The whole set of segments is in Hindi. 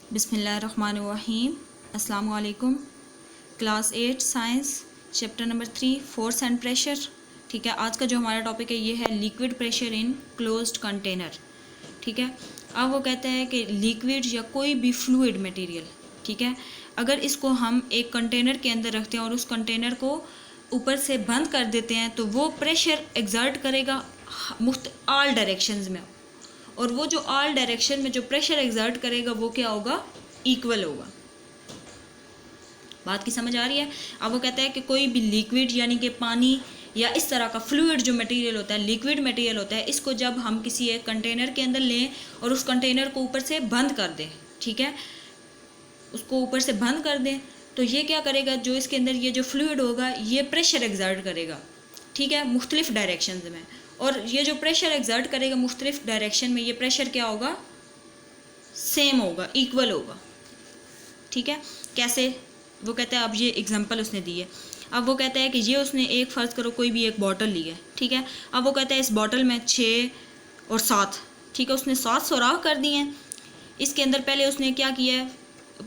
बिस्मिल्लाहिर्रहमानिर्रहीम। अस्सलामु अलैकुम। Class 8 science chapter number 3 force and pressure. ठीक है, आज का जो हमारा टॉपिक है ये है liquid pressure in closed container. ठीक है, अब वो कहते हैं कि लिक्विड या कोई भी फ्लूइड मटेरियल, ठीक है, अगर इसको हम एक कंटेनर के अंदर रखते हैं और उस कंटेनर को ऊपर से बंद कर देते हैं तो वो प्रेशर एग्जर्ट करेगा ऑल डायरेक्शंस में, और वो जो ऑल डायरेक्शन में जो प्रेशर एग्जर्ट करेगा वो क्या होगा, इक्वल होगा। बात की समझ आ रही है। अब वो कहता है कि कोई भी लिक्विड यानी कि पानी या इस तरह का फ्लूइड जो मटेरियल होता है, लिक्विड मटेरियल होता है, इसको जब हम किसी एक कंटेनर के अंदर लें और उस कंटेनर को ऊपर से बंद कर दें, ठीक है, उसको ऊपर से बंद कर दें तो ये क्या करेगा, जो इसके अंदर ये जो फ्लूइड होगा ये प्रेशर एग्जर्ट करेगा, ठीक है, मुख्तलिफ डायरेक्शंस में। और ये जो प्रेशर एग्जर्ट करेगा मुख्तलिफ डायरेक्शन में, ये प्रेशर क्या होगा, सेम होगा, इक्वल होगा। ठीक है, कैसे, वो कहता है, अब ये एग्जांपल उसने दी है। अब वो कहता है कि ये उसने एक फ़र्ज़ करो कोई भी एक बॉटल ली है, ठीक है, अब वो कहता है इस बॉटल में 6 और 7, ठीक है, उसने 7 सुराख कर दिए हैं। इसके अंदर पहले उसने क्या किया है,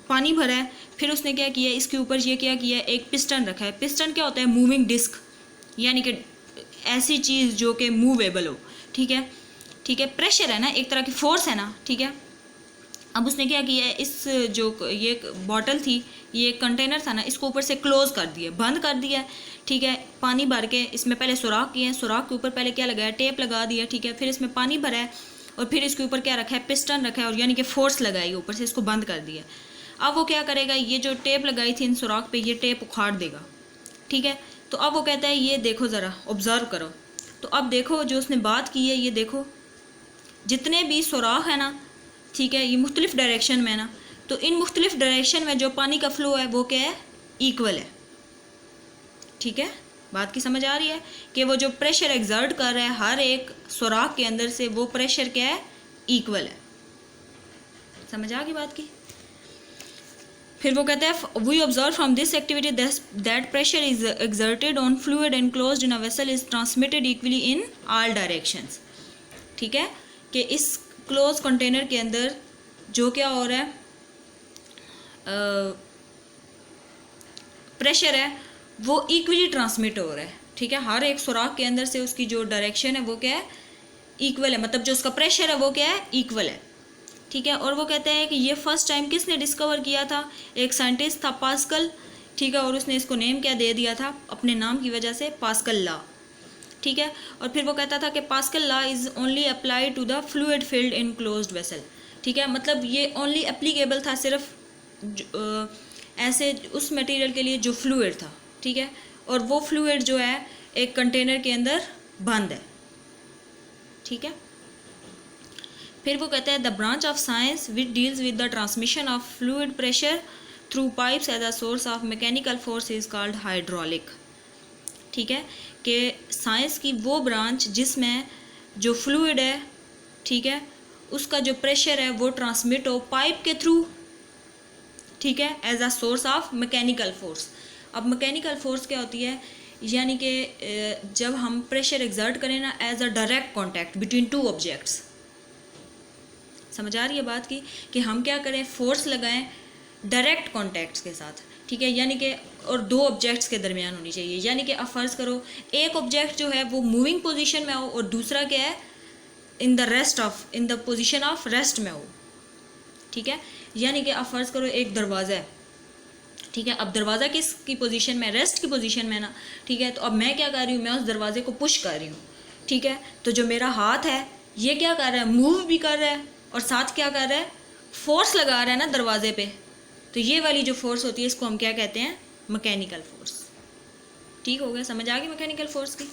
पानी भरा है, फिर उसने क्या किया है, इसके ऊपर ये क्या किया है, एक पिस्टन रखा है। पिस्टन क्या होता है, मूविंग डिस्क, यानी कि ऐसी चीज़ जो कि मूवेबल हो, ठीक है, ठीक है, प्रेशर है ना, एक तरह की फोर्स है ना, ठीक है। अब उसने क्या किया है, इस जो ये बॉटल थी, ये कंटेनर था ना, इसको ऊपर से क्लोज कर दिया, बंद कर दिया, ठीक है, पानी भर के इसमें पहले सुराख किए हैं, सुराख के ऊपर पहले क्या लगाया, टेप लगा दिया, ठीक है, फिर इसमें पानी भरा है और फिर इसके ऊपर क्या रखा है, पिस्टन रखा है, और यानी कि फोर्स लगाई ऊपर से, इसको बंद कर दिया। अब वो क्या करेगा, ये जो टेप लगाई थी इन सुराख पे, ये टेप उखाड़ देगा, ठीक है। तो अब वो कहता है ये देखो ज़रा ऑब्ज़र्व करो। तो अब देखो जो उसने बात की है, ये देखो जितने भी सुराख है ना, ठीक है, ये मुख्तलिफ डायरेक्शन में है ना, तो इन मुख्तलिफ डायरेक्शन में जो पानी का फ्लो है वो क्या है, इक्वल है। ठीक है, बात की समझ आ रही है कि वो जो प्रेशर एग्जर्ट कर रहा है हर एक सुराख के अंदर से, वो प्रेशर क्या है, इक्वल है। समझ आ गई बात की। फिर वो कहता है we observe from this activity that pressure is exerted on fluid enclosed in a vessel is transmitted equally in all directions. ठीक है, कि इस क्लोज कंटेनर के अंदर जो क्या हो रहा है, प्रेशर है वो इक्वली ट्रांसमिट हो रहा है, ठीक है, हर एक सुराख के अंदर से उसकी जो डायरेक्शन है वो क्या है, इक्वल है, मतलब जो उसका प्रेशर है वो क्या है, इक्वल है। ठीक है, और वो कहते हैं कि ये फर्स्ट टाइम किसने डिस्कवर किया था, एक साइंटिस्ट था पास्कल, ठीक है, और उसने इसको नेम क्या दे दिया था अपने नाम की वजह से, पास्कल लॉ। ठीक है, और फिर वो कहता था कि Pascal law is only apply to the fluid field in closed vessel. ठीक है, मतलब ये ओनली एप्लीकेबल था सिर्फ ऐसे उस मटेरियल के लिए जो फ्लूइड था, ठीक है, और वो फ्लूइड जो है एक कंटेनर के अंदर बंद है। ठीक है, फिर वो कहता है the branch of science which deals with the transmission of fluid pressure through pipes as a source of mechanical force is called hydraulic. ठीक है, कि साइंस की वो ब्रांच जिसमें जो फ्लूइड है, ठीक है, उसका जो प्रेशर है वो ट्रांसमिट हो पाइप के थ्रू, ठीक है, as a source of mechanical force. अब मैकेनिकल फोर्स क्या होती है, यानी कि जब हम प्रेशर एग्जर्ट करें ना as a direct contact between two objects. समझ आ रही है बात की, कि हम क्या करें, फोर्स लगाएं डायरेक्ट कॉन्टैक्ट्स के साथ, ठीक है, यानी कि और दो ऑब्जेक्ट्स के दरमियान होनी चाहिए, यानी कि अब फ़र्ज़ करो एक ऑब्जेक्ट जो है वो मूविंग पोजीशन में हो और दूसरा क्या है, in the position of rest में हो। ठीक है, यानी कि अब फ़र्ज़ करो एक दरवाज़ा है, ठीक है, अब दरवाज़ा किसकी पोजीशन में, रेस्ट की पोजीशन में ना, ठीक है, तो अब मैं क्या कर रही हूँ, मैं उस दरवाजे को पुश कर रही हूँ, ठीक है, तो जो मेरा हाथ है ये क्या कर रहा है, मूव भी कर रहा है और साथ क्या कर रहा है, फोर्स लगा रहा है ना दरवाजे पे। तो ये वाली जो फोर्स होती है इसको हम क्या कहते हैं, मैकेनिकल फोर्स। ठीक हो गया, समझ आ गई मैकेनिकल फोर्स की।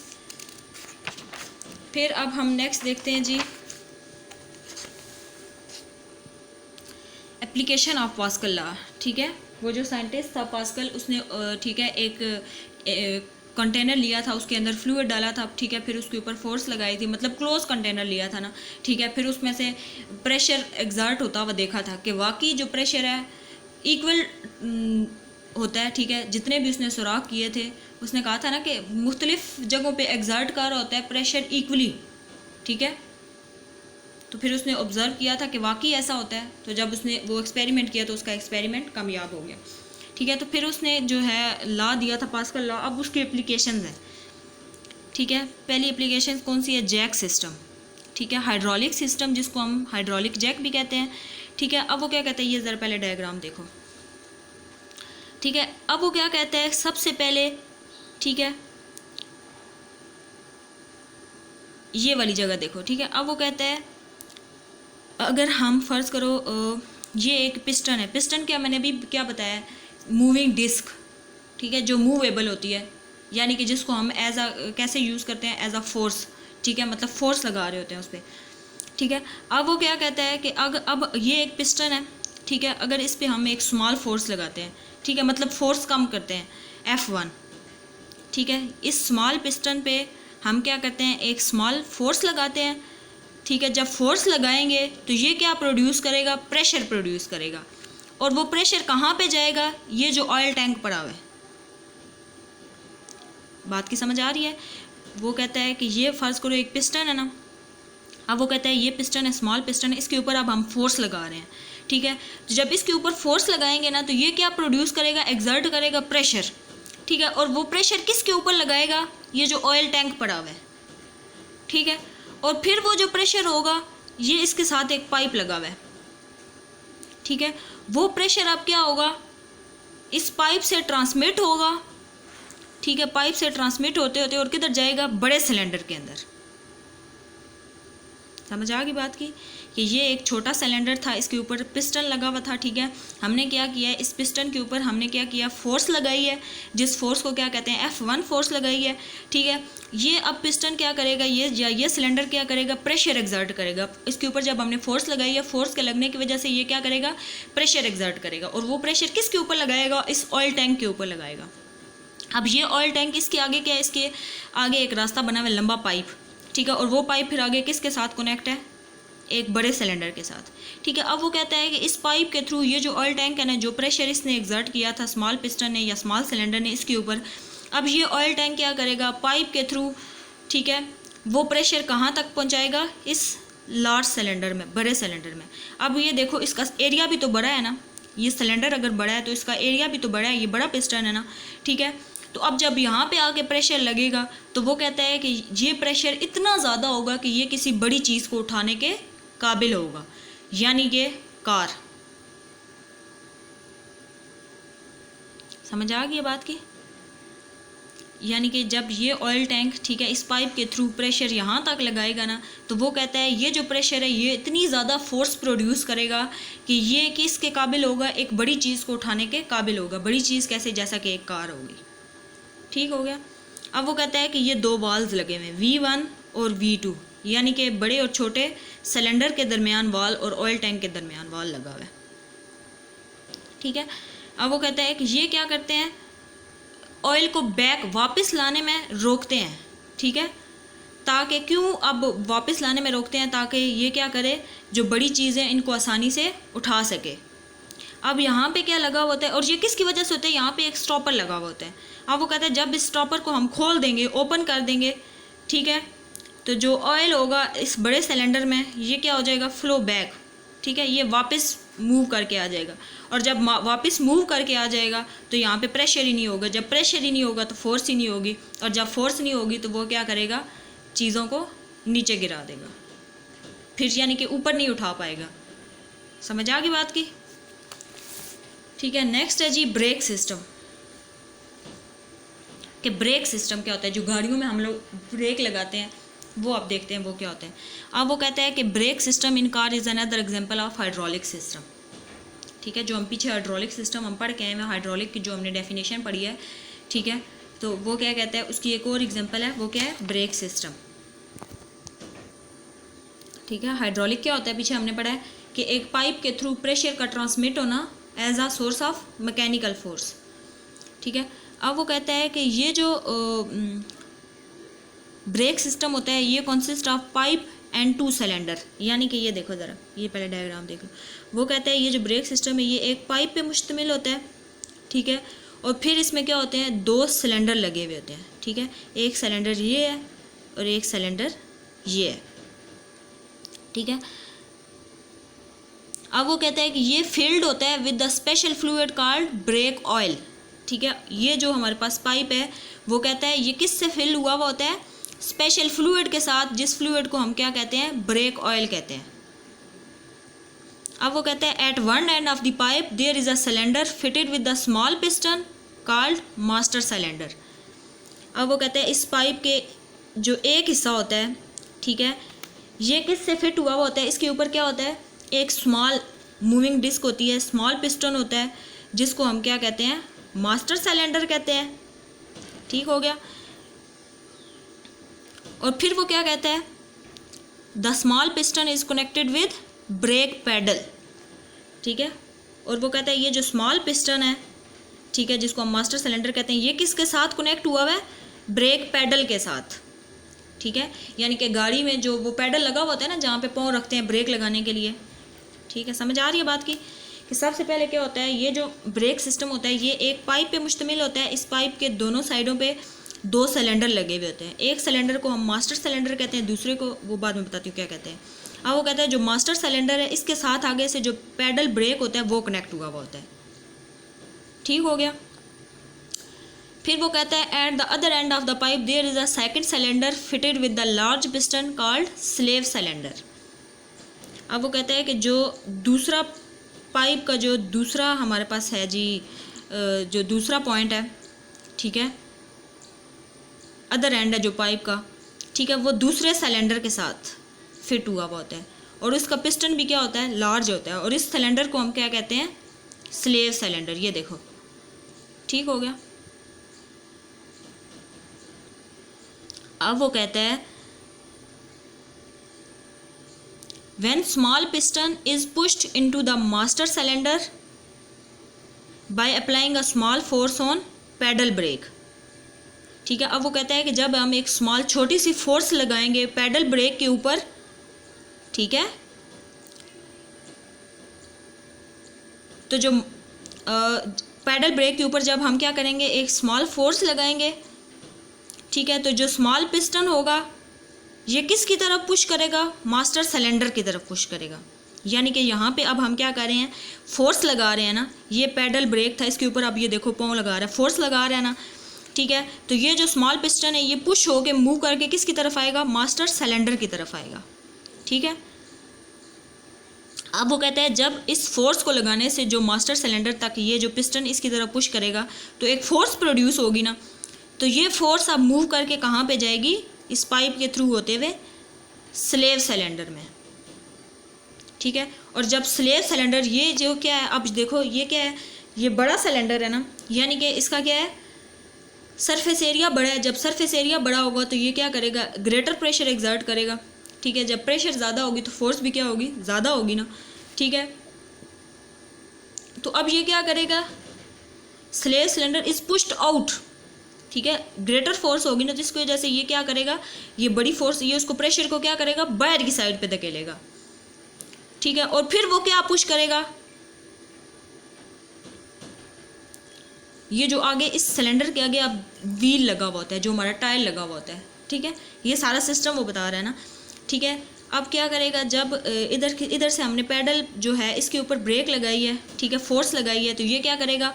फिर अब हम नेक्स्ट देखते हैं जी, एप्लीकेशन ऑफ पास्कल लॉ। ठीक है, वो जो साइंटिस्ट था पास्कल, उसने ठीक है एक कंटेनर लिया था, उसके अंदर फ्लूइड डाला था, ठीक है, फिर उसके ऊपर फोर्स लगाई थी, मतलब क्लोज कंटेनर लिया था ना, ठीक है, फिर उसमें से प्रेशर एग्जर्ट होता हुआ देखा था कि वाकई जो प्रेशर है इक्वल होता है। ठीक है, जितने भी उसने सुराख किए थे उसने कहा था ना कि मुख्तलिफ जगहों पे एग्जर्ट कर रहा होता है प्रेशर इक्वली। ठीक है, तो फिर उसने ऑब्ज़र्व किया था कि वाकई ऐसा होता है। तो जब उसने वो एक्सपेरिमेंट किया तो उसका एक्सपेरिमेंट कामयाब हो गया। ठीक है, तो फिर उसने जो है लॉ दिया था, पास्कल लॉ। अब उसकी एप्लीकेशंस हैं। ठीक है, पहली एप्लीकेशन कौन सी है? Jack system. ठीक है, हाइड्रोलिक सिस्टम जिसको हम हाइड्रोलिक जैक भी कहते हैं। ठीक है, अब वो क्या कहते हैं, ये ज़रा पहले डायग्राम देखो। ठीक है, अब वो क्या कहता है, सबसे पहले, ठीक है, ये वाली जगह देखो। ठीक है, अब वो कहता है अगर हम फ़र्ज़ करो ये एक पिस्टन है। पिस्टन क्या, मैंने अभी क्या बताया, मूविंग डिस्क। ठीक है, जो मूवेबल होती है, यानी कि जिसको हम एज अ कैसे यूज़ करते हैं, एज अ फोर्स। ठीक है, मतलब फोर्स लगा रहे होते हैं उस पर। ठीक है, अब वो क्या कहता है कि अब ये एक पिस्टन है। ठीक है, अगर इस पर हम एक स्मॉल फोर्स लगाते हैं, ठीक है, मतलब फोर्स कम करते हैं, F1। ठीक है, इस स्मॉल पिस्टन पे हम क्या करते हैं, एक स्मॉल फोर्स लगाते हैं। ठीक है, जब फोर्स लगाएंगे तो ये क्या प्रोड्यूस करेगा, प्रेशर प्रोड्यूस करेगा। और वो प्रेशर कहाँ पे जाएगा, ये जो ऑयल टैंक पड़ा हुआ है। बात की समझ आ रही है? वो कहता है कि ये फ़र्ज़ करो एक पिस्टन है ना। अब वो कहता है ये पिस्टन है, स्मॉल पिस्टन है, इसके ऊपर अब हम फोर्स लगा रहे हैं। ठीक है, तो जब इसके ऊपर फोर्स लगाएंगे ना तो ये क्या प्रोड्यूस करेगा, एक्सर्ट करेगा प्रेशर। ठीक है, और वो प्रेशर किसके ऊपर लगाएगा, ये जो ऑयल टैंक पड़ा हुआ है। ठीक है, और फिर वो जो प्रेशर होगा, ये इसके साथ एक पाइप लगा हुआ है। ठीक है, वो प्रेशर अब क्या होगा, इस पाइप से ट्रांसमिट होगा। ठीक है, पाइप से ट्रांसमिट होते होते और किधर जाएगा, बड़े सिलेंडर के अंदर। समझ आ गई बात की, कि ये एक छोटा सिलेंडर था, इसके ऊपर पिस्टन लगा हुआ था। ठीक है, हमने क्या किया है, इस पिस्टन के ऊपर हमने क्या किया, फोर्स लगाई है, जिस फोर्स को क्या कहते हैं, F1 फोर्स लगाई है। ठीक है, ये अब पिस्टन क्या करेगा, ये सिलेंडर क्या करेगा, प्रेशर एक्सर्ट करेगा। इसके ऊपर जब हमने फोर्स लगाई है, फोर्स के लगने की वजह से ये क्या करेगा, प्रेशर एक्सर्ट करेगा। और वो प्रेशर किसके ऊपर लगाएगा, इस ऑयल टैंक के ऊपर लगाएगा। अब ये ऑयल टैंक, इसके आगे क्या है, इसके आगे एक रास्ता बना हुआ है, लंबा पाइप। ठीक है, और वो पाइप फिर आगे किसके साथ कनेक्ट है, एक बड़े सिलेंडर के साथ। ठीक है, अब वो कहता है कि इस पाइप के थ्रू ये जो ऑयल टैंक है ना, जो प्रेशर इसने एग्जर्ट किया था स्मॉल पिस्टन ने या स्मॉल सिलेंडर ने इसके ऊपर, अब ये ऑयल टैंक क्या करेगा, पाइप के थ्रू, ठीक है, वो प्रेशर कहाँ तक पहुँचाएगा, इस लार्ज सिलेंडर में, बड़े सिलेंडर में। अब ये देखो, इसका एरिया भी तो बड़ा है ना, ये सिलेंडर अगर बड़ा है तो इसका एरिया भी तो बड़ा है, ये बड़ा पिस्टन है ना। ठीक है, तो अब जब यहाँ पे आके प्रेशर लगेगा तो वो कहता है कि ये प्रेशर इतना ज़्यादा होगा कि ये किसी बड़ी चीज़ को उठाने के काबिल होगा, यानी कि कार। समझ आ गई बात की? यानी कि जब ये ऑयल टैंक, ठीक है, इस पाइप के थ्रू प्रेशर यहाँ तक लगाएगा ना, तो वो कहता है ये जो प्रेशर है ये इतनी ज़्यादा फोर्स प्रोड्यूस करेगा कि ये किसके काबिल होगा, एक बड़ी चीज़ को उठाने के काबिल होगा। बड़ी चीज़ कैसे, जैसा कि एक कार होगी। ठीक हो गया। अब वो कहता है कि ये दो वाल्व लगे हुए हैं, V1 और V2, यानी कि बड़े और छोटे सिलेंडर के दरमियान वाल और ऑयल टैंक के दरमियान वाल लगा हुआ है। ठीक है, अब वो कहता है कि ये क्या करते हैं, ऑयल को बैक वापस लाने में रोकते हैं। ठीक है, ताकि क्यों अब वापस लाने में रोकते हैं, ताकि ये क्या करे, जो बड़ी चीज़ें इनको आसानी से उठा सके। अब यहाँ पे क्या लगा होता है, और ये किसकी वजह से होता है, यहाँ पे एक स्टॉपर लगा हुआ होता है। अब वो कहता है जब इस स्टॉपर को हम खोल देंगे, ओपन कर देंगे, ठीक है, तो जो ऑयल होगा इस बड़े सिलेंडर में, ये क्या हो जाएगा, फ्लो बैक। ठीक है, ये वापस मूव करके आ जाएगा, और जब वापस मूव करके आ जाएगा तो यहाँ पे प्रेशर ही नहीं होगा। जब प्रेशर ही नहीं होगा तो फोर्स ही नहीं होगी, और जब फोर्स नहीं होगी तो वो क्या करेगा, चीज़ों को नीचे गिरा देगा, फिर यानी कि ऊपर नहीं उठा पाएगा। समझ आ गई बात की? ठीक है, नेक्स्ट है जी ब्रेक सिस्टम। कि ब्रेक सिस्टम क्या होता है, जो गाड़ियों में हम लोग ब्रेक लगाते हैं वो आप देखते हैं वो क्या होता है। अब वो कहता है कि brake system in car is another example of hydraulic system. ठीक है, जो हम पीछे हाइड्रोलिक सिस्टम हम पढ़ के आए हैं, हाइड्रोलिक की जो हमने डेफिनेशन पढ़ी है, ठीक है, तो वो क्या कहता है, उसकी एक और एग्जांपल है, वो क्या है, ब्रेक सिस्टम। ठीक है, हाइड्रोलिक क्या होता है, पीछे हमने पढ़ा है कि एक पाइप के थ्रू प्रेशर का ट्रांसमिट होना as a source of mechanical force. ठीक है, अब वो कहता है कि ये जो ब्रेक सिस्टम होता है ये consist of pipe and 2 cylinder. यानी कि ये देखो ज़रा, ये पहले डायग्राम देख लो। वो कहता है ये जो ब्रेक सिस्टम है ये एक पाइप पे मुश्तमिल होता है। ठीक है, और फिर इसमें क्या होते हैं, 2 सिलेंडर लगे हुए होते हैं। ठीक है, एक सिलेंडर ये है और एक सिलेंडर ये है। ठीक है। अब वो कहता है कि ये फिल्ड होता है with the special fluid called brake oil, ठीक है। ये जो हमारे पास पाइप है वो कहता है ये किससे फिल हुआ हुआ होता है, स्पेशल फ्लूइड के साथ, जिस फ्लूइड को हम क्या कहते हैं, ब्रेक ऑयल कहते हैं। अब वो कहता है at one end of the pipe there is a cylinder fitted with the small piston called master cylinder. अब वो कहते हैं इस पाइप के जो एक हिस्सा होता है, ठीक है, ये किससे फिट हुआ हुआ होता है, इसके ऊपर क्या होता है, एक स्मॉल मूविंग डिस्क होती है, स्मॉल पिस्टन होता है, जिसको हम क्या कहते हैं, मास्टर सिलेंडर कहते हैं, ठीक हो गया। और फिर वो क्या कहता है, the small piston is connected with brake pedal, ठीक है। और वो कहता है ये जो स्मॉल पिस्टन है, ठीक है, जिसको हम मास्टर सिलेंडर कहते हैं, ये किसके साथ कनेक्ट हुआ हुआ है, ब्रेक पैडल के साथ, ठीक है। यानी कि गाड़ी में जो वो पैडल लगा हुआ होता है ना, जहाँ पे पाँव रखते हैं ब्रेक लगाने के लिए, ठीक है। समझ आ रही है बात की कि सबसे पहले क्या होता है, ये जो ब्रेक सिस्टम होता है ये एक पाइप पे मुश्तमिल होता है। इस पाइप के दोनों साइडों पे दो सिलेंडर लगे हुए होते हैं। एक सिलेंडर को हम मास्टर सिलेंडर कहते हैं, दूसरे को वो बाद में बताती हूँ क्या कहते हैं। अब वो कहता है जो मास्टर सिलेंडर है इसके साथ आगे से जो पैडल ब्रेक होता है वो कनेक्ट हुआ हुआ होता है, ठीक हो गया। फिर वो कहता है at the other end of the pipe there is a second cylinder fitted with the large piston called slave cylinder. अब वो कहता है कि जो दूसरा पाइप का जो दूसरा हमारे पास है जी, जो दूसरा पॉइंट है, ठीक है, अदर एंड है जो पाइप का, ठीक है, वो दूसरे सिलेंडर के साथ फिट हुआ हुआ होता है और उसका पिस्टन भी क्या होता है, लार्ज होता है। और इस सिलेंडर को हम क्या कहते हैं, स्लेव सिलेंडर। ये देखो, ठीक हो गया। अब वो कहता है when small piston is pushed into the master cylinder by applying a small force on pedal brake, ठीक है। अब वो कहता है कि जब हम एक स्मॉल छोटी सी फोर्स लगाएंगे पैडल ब्रेक के ऊपर, ठीक है, तो जो पैडल ब्रेक के ऊपर जब हम क्या करेंगे, एक स्मॉल फोर्स लगाएंगे, ठीक है, तो जो स्मॉल पिस्टन होगा ये किसकी तरफ पुश करेगा, मास्टर सिलेंडर की तरफ पुश करेगा। यानी कि यहाँ पे अब हम क्या कर रहे हैं, फोर्स लगा रहे हैं ना, ये पैडल ब्रेक था, इसके ऊपर अब ये देखो पाँव लगा रहा है, फोर्स लगा रहा है ना, ठीक है। तो ये जो स्मॉल पिस्टन है ये पुश होके मूव करके किसकी तरफ आएगा, मास्टर सिलेंडर की तरफ आएगा, ठीक है। अब वो कहता है जब इस फोर्स को लगाने से जो मास्टर सिलेंडर तक ये जो पिस्टन इसकी तरफ पुश करेगा तो एक फोर्स प्रोड्यूस होगी ना, तो ये फोर्स अब मूव करके कहाँ पे जाएगी, इस पाइप के थ्रू होते हुए स्लेव सिलेंडर में, ठीक है। और जब स्लेव सिलेंडर, ये जो क्या है, अब देखो ये क्या है, ये बड़ा सिलेंडर है ना, यानी कि इसका क्या है, सरफेस एरिया बड़ा है। जब सरफेस एरिया बड़ा होगा तो ये क्या करेगा, ग्रेटर प्रेशर एग्जर्ट करेगा, ठीक है। जब प्रेशर ज़्यादा होगी तो फोर्स भी क्या होगी, ज़्यादा होगी ना, ठीक है। तो अब ये क्या करेगा, slave cylinder is pushed out, ठीक है, ग्रेटर फोर्स होगी ना, जिसकी वजह से ये क्या करेगा, ये बड़ी फोर्स ये उसको प्रेशर को क्या करेगा, बाहर की साइड पे धकेलेगा, ठीक है। और फिर वो क्या पुश करेगा, ये जो आगे इस सिलेंडर के आगे अब व्हील लगा हुआ होता है, जो हमारा टायर लगा हुआ होता है, ठीक है, ये सारा सिस्टम वो बता रहा है ना, ठीक है। अब क्या करेगा, जब इधर से हमने पैडल जो है इसके ऊपर ब्रेक लगाई है, ठीक है, फोर्स लगाई है, तो ये क्या करेगा,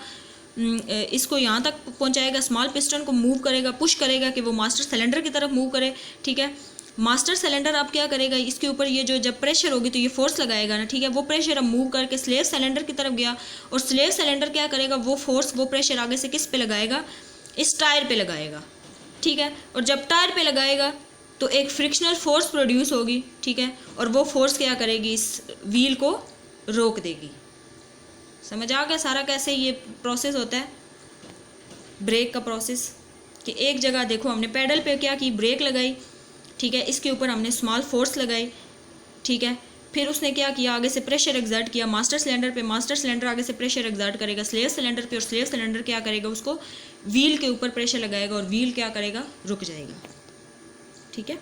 इसको यहाँ तक पहुँचाएगा, स्मॉल पिस्टन को मूव करेगा, पुश करेगा कि वो मास्टर सिलेंडर की तरफ मूव करे, ठीक है। मास्टर सिलेंडर अब क्या करेगा, इसके ऊपर ये जो जब प्रेशर होगी तो ये फोर्स लगाएगा ना, ठीक है, वो प्रेशर अब मूव करके स्लेव सिलेंडर की तरफ गया और स्लेव सिलेंडर क्या करेगा, वो फोर्स वो प्रेशर आगे से किस पे लगाएगा, इस टायर पे लगाएगा, ठीक है। और जब टायर पे लगाएगा तो एक फ्रिक्शनल फोर्स प्रोड्यूस होगी, ठीक है, और वो फोर्स क्या करेगी, इस व्हील को रोक देगी। समझ आ गया सारा कैसे ये प्रोसेस होता है ब्रेक का प्रोसेस, कि एक जगह देखो हमने पैडल पे क्या की, ब्रेक लगाई, ठीक है, इसके ऊपर हमने स्मॉल फोर्स लगाई, ठीक है, फिर उसने क्या किया, आगे से प्रेशर एग्जर्ट किया मास्टर सिलेंडर पे, मास्टर सिलेंडर आगे से प्रेशर एग्जर्ट करेगा स्लेव सिलेंडर पे, और स्लेव सिलेंडर क्या करेगा, उसको व्हील के ऊपर प्रेशर लगाएगा और व्हील क्या करेगा, रुक जाएगा, ठीक है।